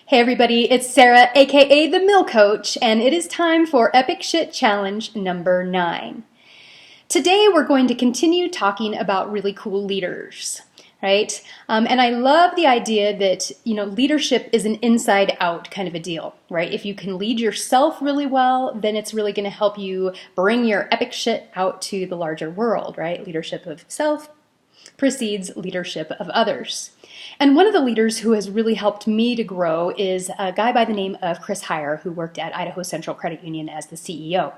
Hey everybody, it's Sarah, aka the Mill Coach, and it is time for Epic Shit Challenge number 9. Today we're going to continue talking about really cool leaders, right? And I love the idea that, leadership is an inside-out kind of a deal, right? If you can lead yourself really well, then it's really going to help you bring your epic shit out to the larger world, right? Leadership of self precedes leadership of others. And one of the leaders who has really helped me to grow is a guy by the name of Chris Heyer, who worked at Idaho Central Credit Union as the CEO.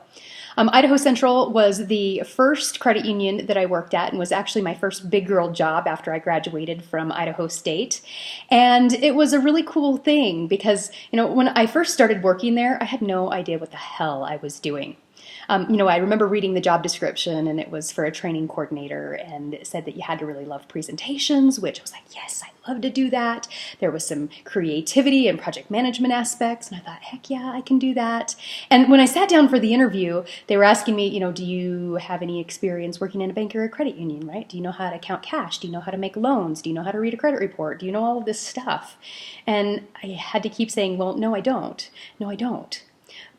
Idaho Central was the first credit union that I worked at and was actually my first big girl job after I graduated from Idaho State. And it was a really cool thing because, when I first started working there, I had no idea what the hell I was doing. I remember reading the job description, and it was for a training coordinator, and it said that you had to really love presentations, which I was like, yes, I love to do that. There was some creativity and project management aspects, and I thought, heck yeah, I can do that. And when I sat down for the interview, they were asking me, do you have any experience working in a bank or a credit union, right? Do you know how to count cash? Do you know how to make loans? Do you know how to read a credit report? Do you know all of this stuff? And I had to keep saying, well, no, I don't. No, I don't.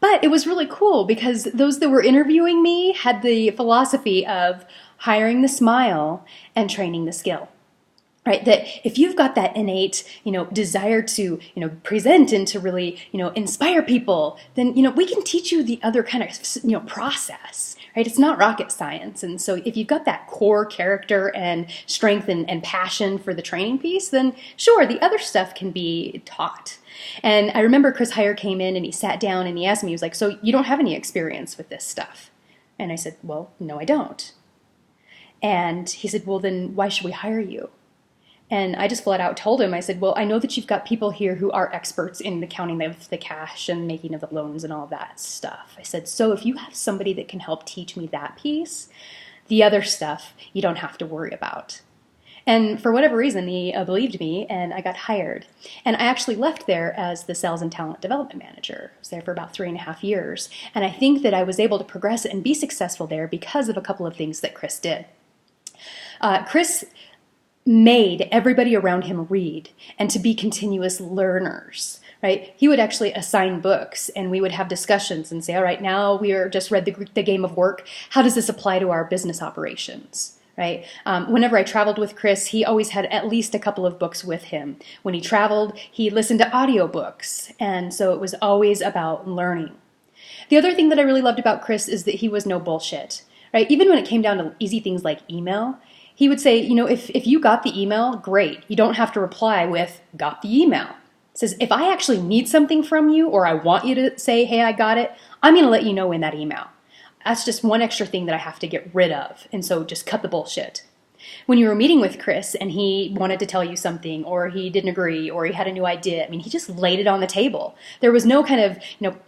But it was really cool because those that were interviewing me had the philosophy of hiring the smile and training the skill. Right? That if you've got that innate, desire to, present and to really, inspire people, then, we can teach you the other kind of, process, right? It's not rocket science. And so if you've got that core character and strength and passion for the training piece, then sure, the other stuff can be taught. And I remember Chris Heyer came in and he sat down and he asked me, he was like, so you don't have any experience with this stuff? And I said, well, no, I don't. And he said, well, then why should we hire you? And I just flat out told him, I said, well, I know that you've got people here who are experts in the counting of the cash and making of the loans and all of that stuff. I said, so if you have somebody that can help teach me that piece, the other stuff you don't have to worry about. And for whatever reason, he believed me, and I got hired. And I actually left there as the sales and talent development manager. I was there for about 3.5 years. And I think that I was able to progress and be successful there because of a couple of things that Chris did. Chris made everybody around him read and to be continuous learners, right? He would actually assign books and we would have discussions and say, all right, now we are just read the game of work. How does this apply to our business operations? Right? Whenever I traveled with Chris, he always had at least a couple of books with him. When he traveled, he listened to audiobooks, and so it was always about learning. The other thing that I really loved about Chris is that he was no bullshit, right? Even when it came down to easy things like email, he would say, if you got the email, great. You don't have to reply with, got the email. He says, if I actually need something from you or I want you to say, hey, I got it, I'm going to let you know in that email. That's just one extra thing that I have to get rid of. And so just cut the bullshit. When you were meeting with Chris and he wanted to tell you something or he didn't agree or he had a new idea, he just laid it on the table. There was no kind of,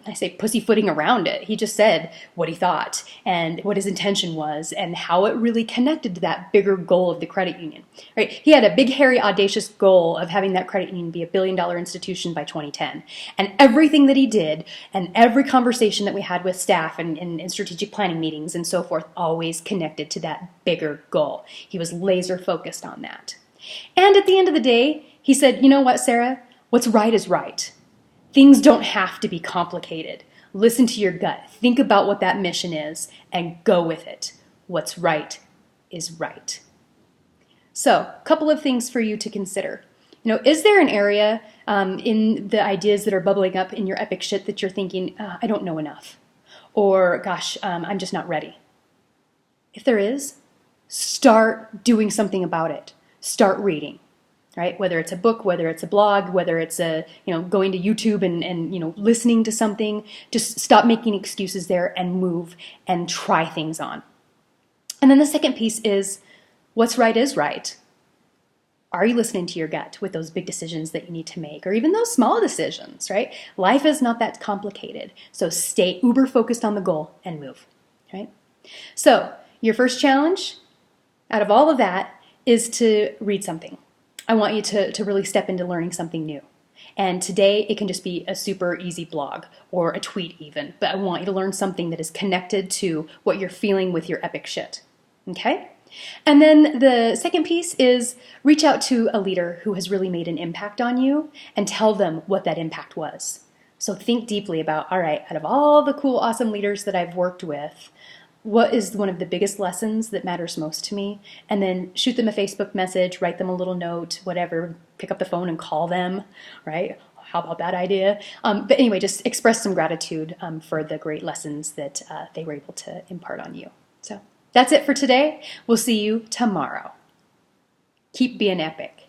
I say pussyfooting around it. He just said what he thought and what his intention was and how it really connected to that bigger goal of the credit union, right? He had a big, hairy, audacious goal of having that credit union be a $1 billion institution by 2010. And everything that he did and every conversation that we had with staff and in strategic planning meetings and so forth always connected to that bigger goal. He was laser focused on that. And at the end of the day, he said, you know what, Sarah? What's right is right. Things don't have to be complicated. Listen to your gut. Think about what that mission is and go with it. What's right is right. So, a couple of things for you to consider. Is there an area in the ideas that are bubbling up in your epic shit that you're thinking, I don't know enough? Or, gosh, I'm just not ready? If there is, start doing something about it. Start reading, right? Whether it's a book, whether it's a blog, whether it's going to YouTube and listening to something, just stop making excuses there and move and try things on. And then the second piece is what's right is right. Are you listening to your gut with those big decisions that you need to make or even those small decisions, right? Life is not that complicated. So stay uber focused on the goal and move, right? So your first challenge out of all of that is to read something. I want you to really step into learning something new. And today it can just be a super easy blog or a tweet even, but I want you to learn something that is connected to what you're feeling with your epic shit. Okay? And then the second piece is reach out to a leader who has really made an impact on you and tell them what that impact was. So think deeply about, all right, out of all the cool, awesome leaders that I've worked with, what is one of the biggest lessons that matters most to me? And then shoot them a Facebook message, write them a little note, whatever, pick up the phone and call them, right? How about that idea? But anyway, just express some gratitude for the great lessons that they were able to impart on you. So that's it for today. We'll see you tomorrow. Keep being epic.